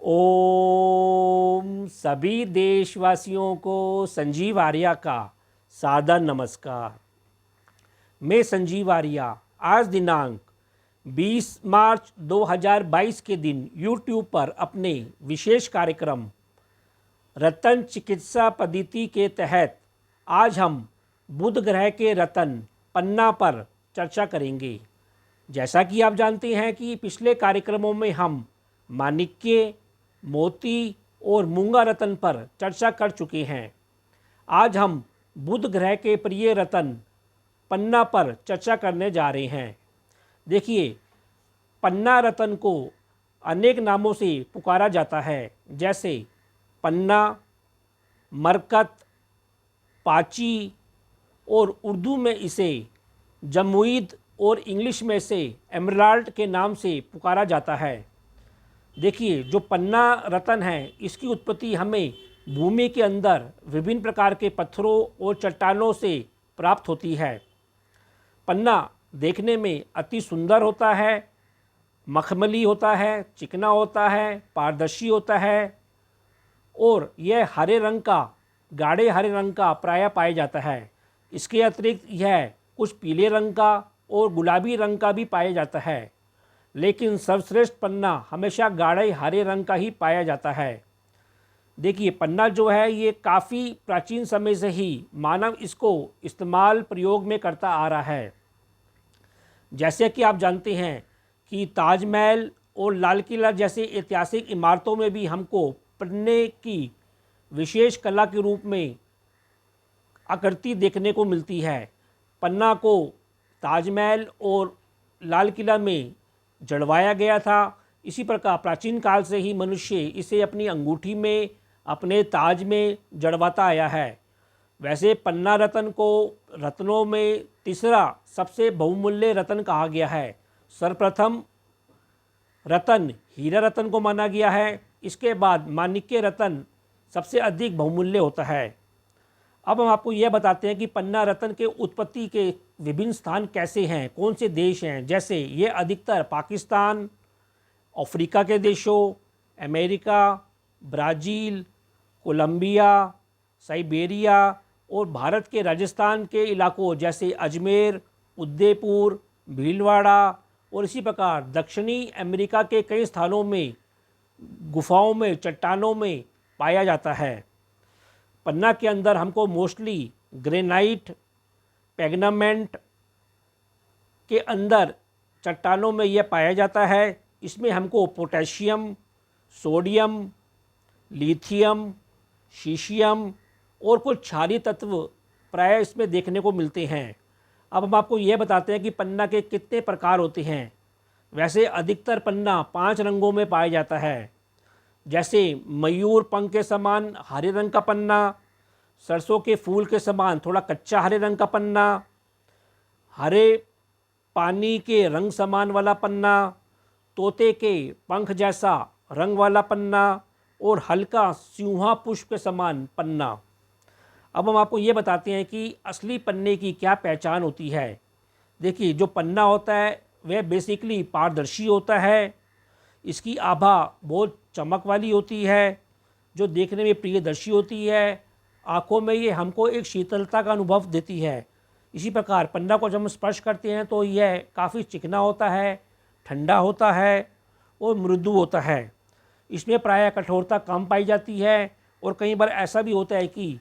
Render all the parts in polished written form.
ओम सभी देशवासियों को संजीव आर्या का सादर नमस्कार। मैं संजीव आर्या आज दिनांक 20 मार्च 2022 के दिन YouTube पर अपने विशेष कार्यक्रम रतन चिकित्सा पद्धति के तहत आज हम बुध ग्रह के रतन पन्ना पर चर्चा करेंगे। जैसा कि आप जानते हैं कि पिछले कार्यक्रमों में हम माणिक्य, मोती और मूंगा रतन पर चर्चा कर चुके हैं। आज हम बुध ग्रह के प्रिय रतन पन्ना पर चर्चा करने जा रहे हैं। देखिए, पन्ना रतन को अनेक नामों से पुकारा जाता है, जैसे पन्ना, मरकत, पाची और उर्दू में इसे जमुईद और इंग्लिश में इसे एमराल्ड के नाम से पुकारा जाता है। देखिए, जो पन्ना रतन है इसकी उत्पत्ति हमें भूमि के अंदर विभिन्न प्रकार के पत्थरों और चट्टानों से प्राप्त होती है। पन्ना देखने में अति सुंदर होता है, मखमली होता है, चिकना होता है, पारदर्शी होता है और यह हरे रंग का, गाढ़े हरे रंग का प्रायः पाया जाता है। इसके अतिरिक्त यह कुछ पीले रंग का और गुलाबी रंग का भी पाया जाता है, लेकिन सर्वश्रेष्ठ पन्ना हमेशा गाढ़े हरे रंग का ही पाया जाता है। देखिए, पन्ना जो है ये काफ़ी प्राचीन समय से ही मानव इसको इस्तेमाल प्रयोग में करता आ रहा है। जैसे कि आप जानते हैं कि ताजमहल और लाल किला जैसे ऐतिहासिक इमारतों में भी हमको पन्ने की विशेष कला के रूप में आकृति देखने को मिलती है। पन्ना को ताजमहल और लाल किला में जड़वाया गया था। इसी प्रकार प्राचीन काल से ही मनुष्य इसे अपनी अंगूठी में, अपने ताज में जड़वाता आया है। वैसे पन्ना रतन को रत्नों में तीसरा सबसे बहुमूल्य रतन कहा गया है। सर्वप्रथम रतन हीरा रतन को माना गया है। इसके बाद माणिक्य रतन सबसे अधिक बहुमूल्य होता है। अब हम आपको यह बताते हैं कि पन्ना रतन के उत्पत्ति के विभिन्न स्थान कैसे हैं, कौन से देश हैं। जैसे ये अधिकतर पाकिस्तान, अफ्रीका के देशों, अमेरिका, ब्राज़ील, कोलंबिया, साइबेरिया और भारत के राजस्थान के इलाकों जैसे अजमेर, उदयपुर, भीलवाड़ा और इसी प्रकार दक्षिणी अमेरिका के कई स्थानों में गुफाओं में, चट्टानों में पाया जाता है। पन्ना के अंदर हमको मोस्टली ग्रेनाइट, पेग्नामेंट के अंदर चट्टानों में यह पाया जाता है। इसमें हमको पोटेशियम, सोडियम, लिथियम, सीशियम और कुछ क्षारीय तत्व प्रायः इसमें देखने को मिलते हैं। अब हम आपको यह बताते हैं कि पन्ना के कितने प्रकार होते हैं। वैसे अधिकतर पन्ना 5 रंगों में पाया जाता है, जैसे मयूर पंख के समान हरे रंग का पन्ना, सरसों के फूल के समान थोड़ा कच्चा हरे रंग का पन्ना, हरे पानी के रंग समान वाला पन्ना, तोते के पंख जैसा रंग वाला पन्ना और हल्का सिंहा पुष्प के समान पन्ना। अब हम आपको ये बताते हैं कि असली पन्ने की क्या पहचान होती है। देखिए, जो पन्ना होता है वह बेसिकली पारदर्शी होता है। इसकी आभा बहुत चमक वाली होती है, जो देखने में प्रियदर्शी होती है। आँखों में ये हमको एक शीतलता का अनुभव देती है। इसी प्रकार पन्ना को जब हम स्पर्श करते हैं तो यह काफ़ी चिकना होता है, ठंडा होता है और मृदु होता है। इसमें प्रायः कठोरता कम पाई जाती है और कई बार ऐसा भी होता है कि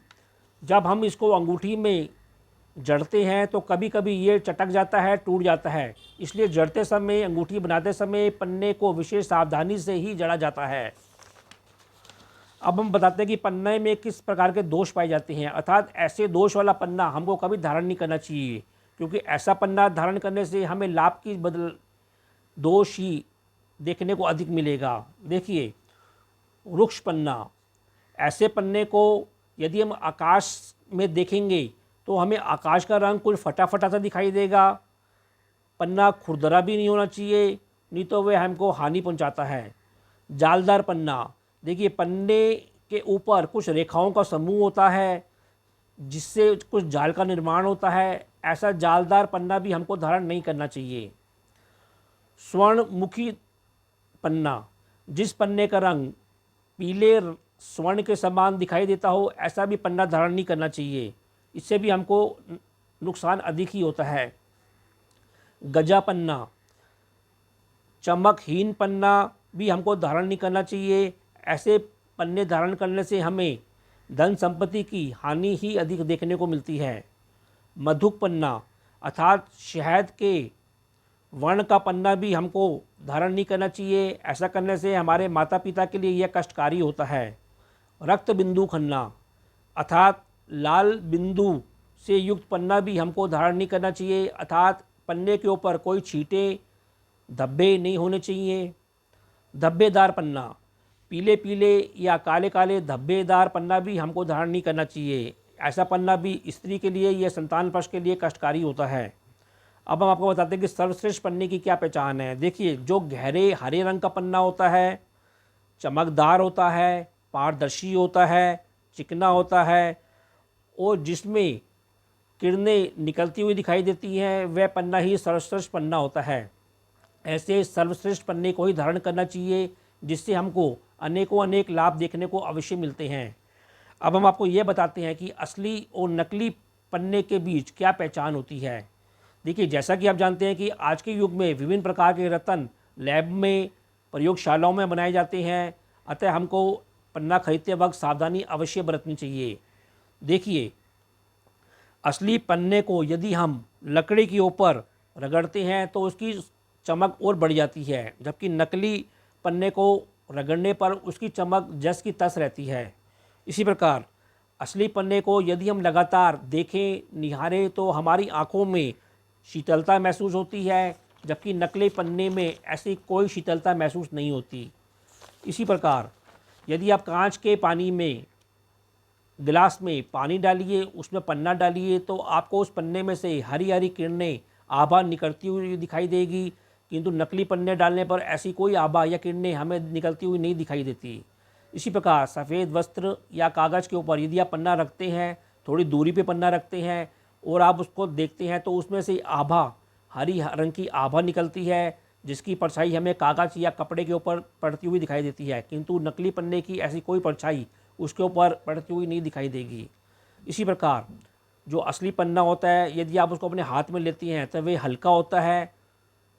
जब हम इसको अंगूठी में जड़ते हैं तो कभी कभी ये चटक जाता है, टूट जाता है। इसलिए जड़ते समय, अंगूठी बनाते समय पन्ने को विशेष सावधानी से ही जड़ा जाता है। अब हम बताते हैं कि पन्ने में किस प्रकार के दोष पाए जाते हैं, अर्थात ऐसे दोष वाला पन्ना हमको कभी धारण नहीं करना चाहिए, क्योंकि ऐसा पन्ना धारण करने से हमें लाभ की बदल दोष ही देखने को अधिक मिलेगा। देखिए, वृक्ष पन्ना, ऐसे पन्ने को यदि हम आकाश में देखेंगे तो हमें आकाश का रंग कुछ फटा फटा सा दिखाई देगा। पन्ना खुरदरा भी नहीं होना चाहिए, नहीं तो वह हमको हानि पहुंचाता है। जालदार पन्ना, देखिए पन्ने के ऊपर कुछ रेखाओं का समूह होता है जिससे कुछ जाल का निर्माण होता है। ऐसा जालदार पन्ना भी हमको धारण नहीं करना चाहिए। स्वर्णमुखी पन्ना, जिस पन्ने का रंग पीले स्वर्ण के समान दिखाई देता हो, ऐसा भी पन्ना धारण नहीं करना चाहिए, इससे भी हमको नुकसान अधिक ही होता है। गजा पन्ना, चमकहीन पन्ना भी हमको धारण नहीं करना चाहिए। ऐसे पन्ने धारण करने से हमें धन संपत्ति की हानि ही अधिक देखने को मिलती है। मधुक पन्ना अर्थात शहद के वर्ण का पन्ना भी हमको धारण नहीं करना चाहिए, ऐसा करने से हमारे माता पिता के लिए यह कष्टकारी होता है। रक्त बिंदु खन्ना अर्थात लाल बिंदु से युक्त पन्ना भी हमको धारण नहीं करना चाहिए, अर्थात पन्ने के ऊपर कोई छींटे धब्बे नहीं होने चाहिए। धब्बेदार पन्ना, पीले पीले या काले काले धब्बेदार पन्ना भी हमको धारण नहीं करना चाहिए, ऐसा पन्ना भी स्त्री के लिए या संतान पक्ष के लिए कष्टकारी होता है। अब हम आपको बताते हैं कि सर्वश्रेष्ठ पन्ने की क्या पहचान है। देखिए, जो गहरे हरे रंग का पन्ना होता है, चमकदार होता है, पारदर्शी होता है, चिकना होता है और जिसमें किरणें निकलती हुई दिखाई देती हैं, वह पन्ना ही सर्वश्रेष्ठ पन्ना होता है। ऐसे सर्वश्रेष्ठ पन्ने को ही धारण करना चाहिए, जिससे हमको अनेकों अनेक लाभ देखने को अवश्य मिलते हैं। अब हम आपको ये बताते हैं कि असली और नकली पन्ने के बीच क्या पहचान होती है। देखिए, जैसा कि आप जानते हैं कि आज के युग में विभिन्न प्रकार के रत्न लैब में, प्रयोगशालाओं में बनाए जाते हैं, अतः हमको पन्ना खरीदते वक्त सावधानी अवश्य बरतनी चाहिए। देखिए, असली पन्ने को यदि हम लकड़ी के ऊपर रगड़ते हैं तो उसकी चमक और बढ़ जाती है, जबकि नकली पन्ने को रगड़ने पर उसकी चमक जस की तस रहती है। इसी प्रकार असली पन्ने को यदि हम लगातार देखें, निहारें तो हमारी आँखों में शीतलता महसूस होती है, जबकि नकली पन्ने में ऐसी कोई शीतलता महसूस नहीं होती। इसी प्रकार यदि आप कांच के पानी में, गिलास में पानी डालिए, उसमें पन्ना डालिए, तो आपको उस पन्ने में से हरी हरी किरणें आभा निकलती हुई दिखाई देगी, किंतु नकली पन्ने डालने पर ऐसी कोई आभा या किरणें हमें निकलती हुई नहीं दिखाई देती। इसी प्रकार सफ़ेद वस्त्र या कागज़ के ऊपर यदि आप पन्ना रखते हैं, थोड़ी दूरी पे पन्ना रखते हैं और आप उसको देखते हैं, तो उसमें से आभा, हरी रंग की आभा निकलती है, जिसकी परछाई हमें कागज़ या कपड़े के ऊपर पड़ती हुई दिखाई देती है, किंतु नकली पन्ने की ऐसी कोई परछाई उसके ऊपर पड़ती हुई नहीं दिखाई देगी। इसी प्रकार जो असली पन्ना होता है, यदि आप उसको अपने हाथ में लेती हैं तो वह हल्का होता है,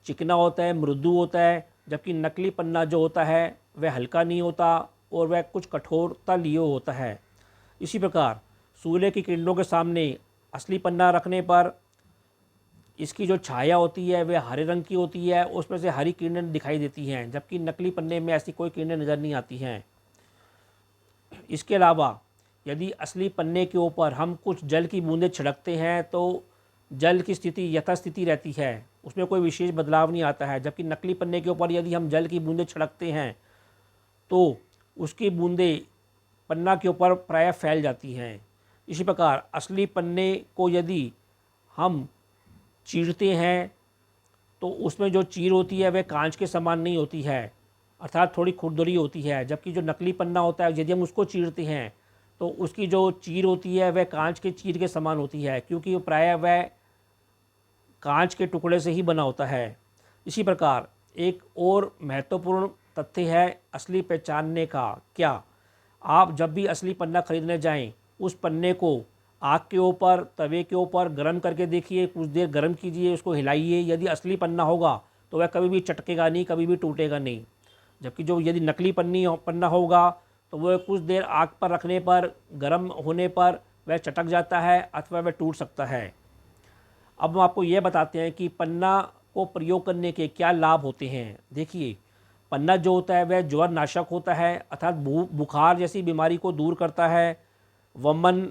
चिकना होता है, मृदु होता है, जबकि नकली पन्ना जो होता है वह हल्का नहीं होता और वह कुछ कठोरता लिए होता है। इसी प्रकार सूर्य की किरणों के सामने असली पन्ना रखने पर इसकी जो छाया होती है वह हरे रंग की होती है, उसमें से हरी किरणें दिखाई देती हैं, जबकि नकली पन्ने में ऐसी कोई किरणें नज़र नहीं आती हैं। इसके अलावा यदि असली पन्ने के ऊपर हम कुछ जल की बूंदें छिड़कते हैं तो जल की स्थिति यथास्थिति रहती है, उसमें कोई विशेष बदलाव नहीं आता है, जबकि नकली पन्ने के ऊपर यदि हम जल की बूंदें छिड़कते हैं तो उसकी बूंदें पन्ना के ऊपर प्रायः फैल जाती हैं। इसी प्रकार असली पन्ने को यदि हम चीरते हैं तो उसमें जो चीर होती है वह कांच के समान नहीं होती है, अर्थात थोड़ी खुरदरी होती है, जबकि जो नकली पन्ना होता है यदि हम उसको चीरते हैं तो उसकी जो चीर होती है वह कांच के चीर के समान होती है, क्योंकि प्रायः वह कांच के टुकड़े से ही बना होता है। इसी प्रकार एक और महत्वपूर्ण तथ्य है असली पहचानने का। क्या आप जब भी असली पन्ना खरीदने जाएं, उस पन्ने को आग के ऊपर, तवे के ऊपर गर्म करके देखिए, कुछ देर गर्म कीजिए, उसको हिलाइए। यदि असली पन्ना होगा तो वह कभी भी चटकेगा नहीं, कभी भी टूटेगा नहीं, जबकि जो यदि नकली पन्ना होगा तो वह कुछ देर आग पर रखने पर, गर्म होने पर वह चटक जाता है अथवा वह टूट सकता है। अब हम आपको यह बताते हैं कि पन्ना को प्रयोग करने के क्या लाभ होते हैं। देखिए, पन्ना जो होता है वह ज्वर नाशक होता है, अर्थात बुखार जैसी बीमारी को दूर करता है। वमन,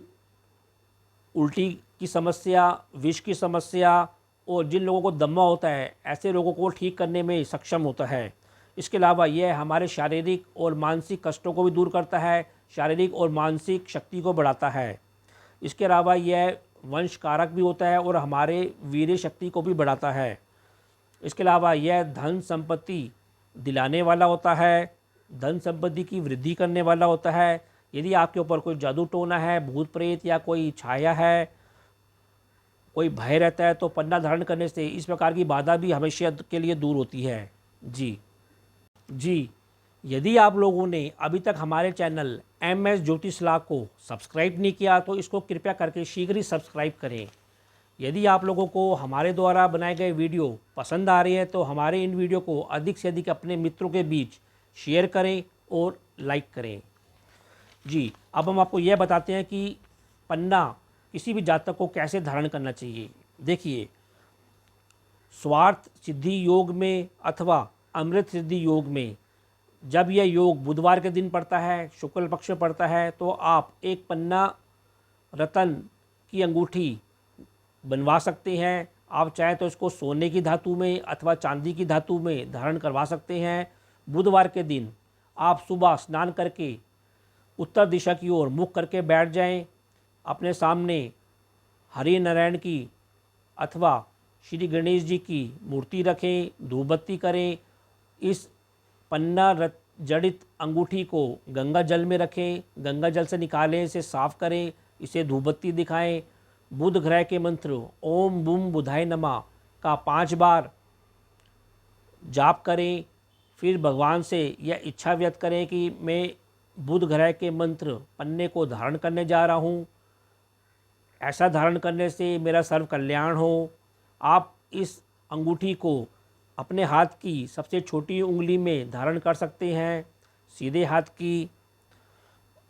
उल्टी की समस्या, विष की समस्या और जिन लोगों को दमा होता है, ऐसे लोगों को ठीक करने में सक्षम होता है। इसके अलावा यह हमारे शारीरिक और मानसिक कष्टों को भी दूर करता है, शारीरिक और मानसिक शक्ति को बढ़ाता है। इसके अलावा यह वंशकारक भी होता है और हमारे वीर्य शक्ति को भी बढ़ाता है। इसके अलावा यह धन संपत्ति दिलाने वाला होता है, धन संपत्ति की वृद्धि करने वाला होता है। यदि आपके ऊपर कोई जादू टोना है, भूत प्रेत या कोई छाया है, कोई भय रहता है, तो पन्ना धारण करने से इस प्रकार की बाधा भी हमेशा के लिए दूर होती है। जी, यदि आप लोगों ने अभी तक हमारे चैनल MS ज्योतिषला को सब्सक्राइब नहीं किया तो इसको कृपया करके शीघ्र ही सब्सक्राइब करें। यदि आप लोगों को हमारे द्वारा बनाए गए वीडियो पसंद आ रही है तो हमारे इन वीडियो को अधिक से अधिक अपने मित्रों के बीच शेयर करें और लाइक करें। जी, अब हम आपको यह बताते हैं कि पन्ना किसी भी जातक को कैसे धारण करना चाहिए। देखिए, स्वार्थ सिद्धि योग में अथवा अमृत सिद्धि योग में जब यह योग बुधवार के दिन पड़ता है, शुक्ल पक्ष में पड़ता है, तो आप एक पन्ना रतन की अंगूठी बनवा सकते हैं। आप चाहे तो इसको सोने की धातु में अथवा चांदी की धातु में धारण करवा सकते हैं। बुधवार के दिन आप सुबह स्नान करके उत्तर दिशा की ओर मुख करके बैठ जाएं। अपने सामने हरि नारायण की अथवा श्री गणेश जी की मूर्ति रखें, धूप बत्ती करें। इस पन्ना जड़ित अंगूठी को गंगा जल में रखें, गंगा जल से निकालें, इसे साफ करें, इसे धूप बत्ती दिखाएं। बुध ग्रह के मंत्र ओम बुम बुधाय नमः का 5 बार जाप करें। फिर भगवान से यह इच्छा व्यक्त करें कि मैं बुध ग्रह के मंत्र पन्ने को धारण करने जा रहा हूँ, ऐसा धारण करने से मेरा सर्व कल्याण हो। आप इस अंगूठी को अपने हाथ की सबसे छोटी उंगली में धारण कर सकते हैं। सीधे हाथ की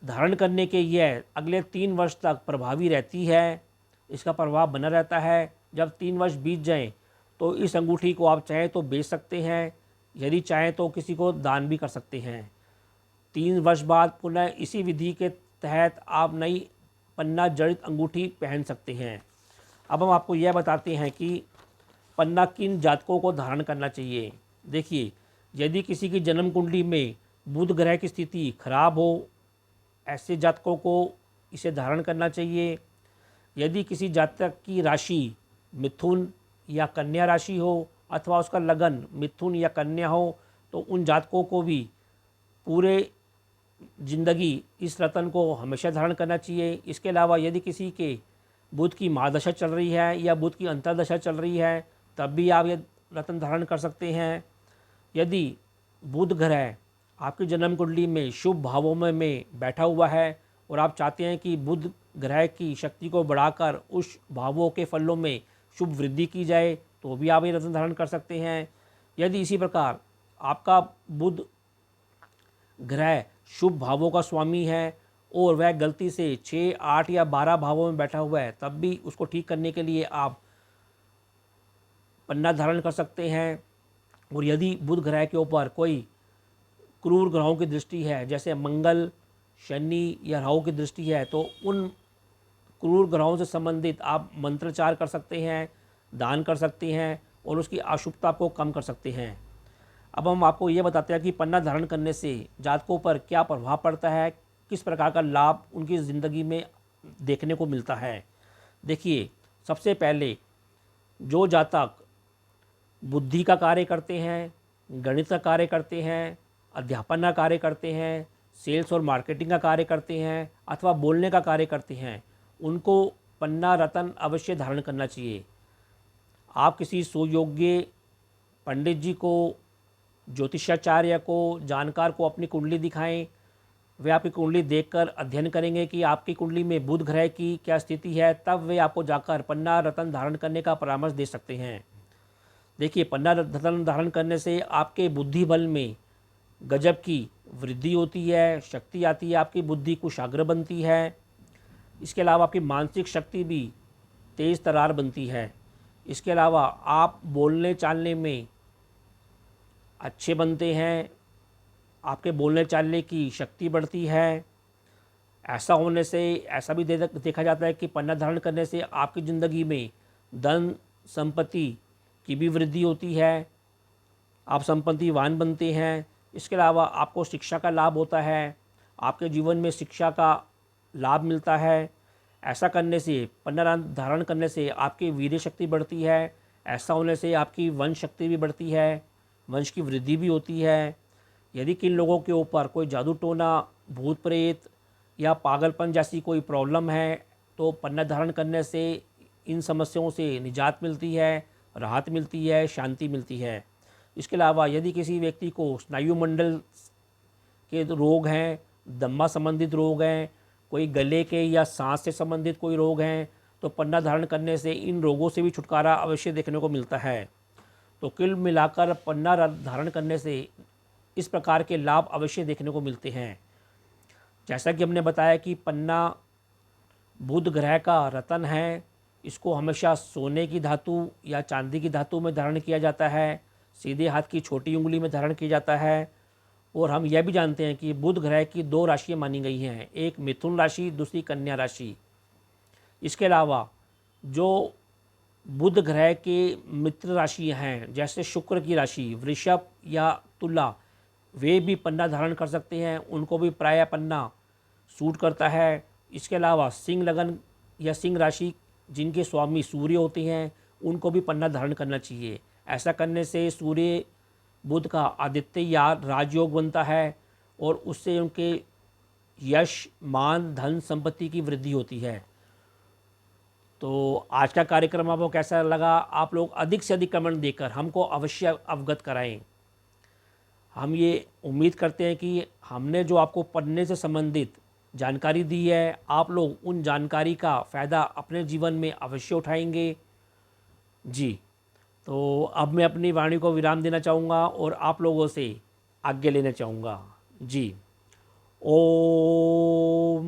धारण करने के यह अगले 3 वर्ष तक प्रभावी रहती है, इसका प्रभाव बना रहता है। जब 3 वर्ष बीत जाएं तो इस अंगूठी को आप चाहें तो बेच सकते हैं, यदि चाहें तो किसी को दान भी कर सकते हैं। 3 वर्ष बाद पुनः इसी विधि के तहत आप नई पन्ना जड़ित अंगूठी पहन सकते हैं। अब हम आपको यह बताते हैं कि पन्ना किन जातकों को धारण करना चाहिए। देखिए, यदि किसी की जन्म कुंडली में बुध ग्रह की स्थिति खराब हो, ऐसे जातकों को इसे धारण करना चाहिए। यदि किसी जातक की राशि मिथुन या कन्या राशि हो अथवा उसका लगन मिथुन या कन्या हो तो उन जातकों को भी पूरे जिंदगी इस रतन को हमेशा धारण करना चाहिए। इसके अलावा यदि किसी के बुध की महादशा चल रही है या बुध की अंतर्दशा चल रही है तब भी आप ये रतन धारण कर सकते हैं। यदि बुध ग्रह आपकी जन्म कुंडली में शुभ भावों में बैठा हुआ है और आप चाहते हैं कि बुध ग्रह की शक्ति को बढ़ाकर उस भावों के फलों में शुभ वृद्धि की जाए तो भी आप ये रत्न धारण कर सकते हैं। यदि इसी प्रकार आपका बुध ग्रह शुभ भावों का स्वामी है और वह गलती से 6, 8 या 12 भावों में बैठा हुआ है तब भी उसको ठीक करने के लिए आप पन्ना धारण कर सकते हैं। और यदि बुध ग्रह के ऊपर कोई क्रूर ग्रहों की दृष्टि है, जैसे मंगल, शनि या राहु की दृष्टि है, तो उन क्रूर ग्रहों से संबंधित आप मंत्रोच्चार कर सकते हैं, दान कर सकते हैं और उसकी अशुभता को कम कर सकते हैं। अब हम आपको ये बताते हैं कि पन्ना धारण करने से जातकों पर क्या प्रभाव पड़ता है, किस प्रकार का लाभ उनकी ज़िंदगी में देखने को मिलता है। देखिए, सबसे पहले जो जातक बुद्धि का कार्य करते हैं, गणित का कार्य करते हैं, अध्यापन का कार्य करते हैं, सेल्स और मार्केटिंग का कार्य करते हैं अथवा बोलने का कार्य करते हैं, उनको पन्ना रतन अवश्य धारण करना चाहिए। आप किसी सुयोग्य पंडित जी को, ज्योतिषाचार्य को, जानकार को अपनी कुंडली दिखाएं। वे आपकी कुंडली देखकर अध्ययन करेंगे कि आपकी कुंडली में बुध ग्रह की क्या स्थिति है, तब वे आपको जाकर पन्ना रतन धारण करने का परामर्श दे सकते हैं। देखिए, पन्ना रतन धारण करने से आपके बुद्धि बल में गजब की वृद्धि होती है, शक्ति आती है, आपकी बुद्धि कुशाग्र बनती है। इसके अलावा आपकी मानसिक शक्ति भी तेज़ तरार बनती है। इसके अलावा आप बोलने चालने में अच्छे बनते हैं, आपके बोलने चालने की शक्ति बढ़ती है। ऐसा होने से ऐसा भी देखा जाता है कि पन्ना धारण करने से आपकी ज़िंदगी में धन संपत्ति की भी वृद्धि होती है, आप संपत्तिवान बनते हैं। इसके अलावा आपको शिक्षा का लाभ होता है, आपके जीवन में शिक्षा का लाभ मिलता है। ऐसा करने से, पन्ना धारण करने से आपकी वीर्य शक्ति बढ़ती है। ऐसा होने से आपकी वंश शक्ति भी बढ़ती है, वंश की वृद्धि भी होती है। यदि किन लोगों के ऊपर कोई जादू टोना, भूत प्रेत या पागलपन जैसी कोई प्रॉब्लम है तो पन्ना धारण करने से इन समस्याओं से निजात मिलती है, राहत मिलती है, शांति मिलती है। इसके अलावा यदि किसी व्यक्ति को स्नायु मंडल के रोग हैं, दमा संबंधित रोग हैं, कोई गले के या सांस से संबंधित कोई रोग हैं, तो पन्ना धारण करने से इन रोगों से भी छुटकारा अवश्य देखने को मिलता है। तो कुल मिलाकर पन्ना धारण करने से इस प्रकार के लाभ अवश्य देखने को मिलते हैं। जैसा कि हमने बताया कि पन्ना बुध ग्रह का रत्न है, इसको हमेशा सोने की धातु या चांदी की धातु में धारण किया जाता है, सीधे हाथ की छोटी उंगली में धारण किया जाता है। और हम यह भी जानते हैं कि बुध ग्रह की 2 राशियाँ मानी गई हैं, एक मिथुन राशि, दूसरी कन्या राशि। इसके अलावा जो बुध ग्रह के मित्र राशि हैं, जैसे शुक्र की राशि वृषभ या तुला, वे भी पन्ना धारण कर सकते हैं, उनको भी प्रायः पन्ना सूट करता है। इसके अलावा सिंह लगन या सिंह राशि जिनके स्वामी सूर्य होते हैं, उनको भी पन्ना धारण करना चाहिए। ऐसा करने से सूर्य बुध का आदित्य या राजयोग बनता है और उससे उनके यश, मान, धन, संपत्ति की वृद्धि होती है। तो आज का कार्यक्रम आपको कैसा लगा? आप लोग अधिक से अधिक कमेंट देकर हमको अवश्य अवगत कराएं। हम ये उम्मीद करते हैं कि हमने जो आपको पढ़ने से संबंधित जानकारी दी है, आप लोग उन जानकारी का फ़ायदा अपने जीवन में अवश्य उठाएंगे। जी, तो अब मैं अपनी वाणी को विराम देना चाहूँगा और आप लोगों से आज्ञा लेना चाहूँगा। जी, ओम।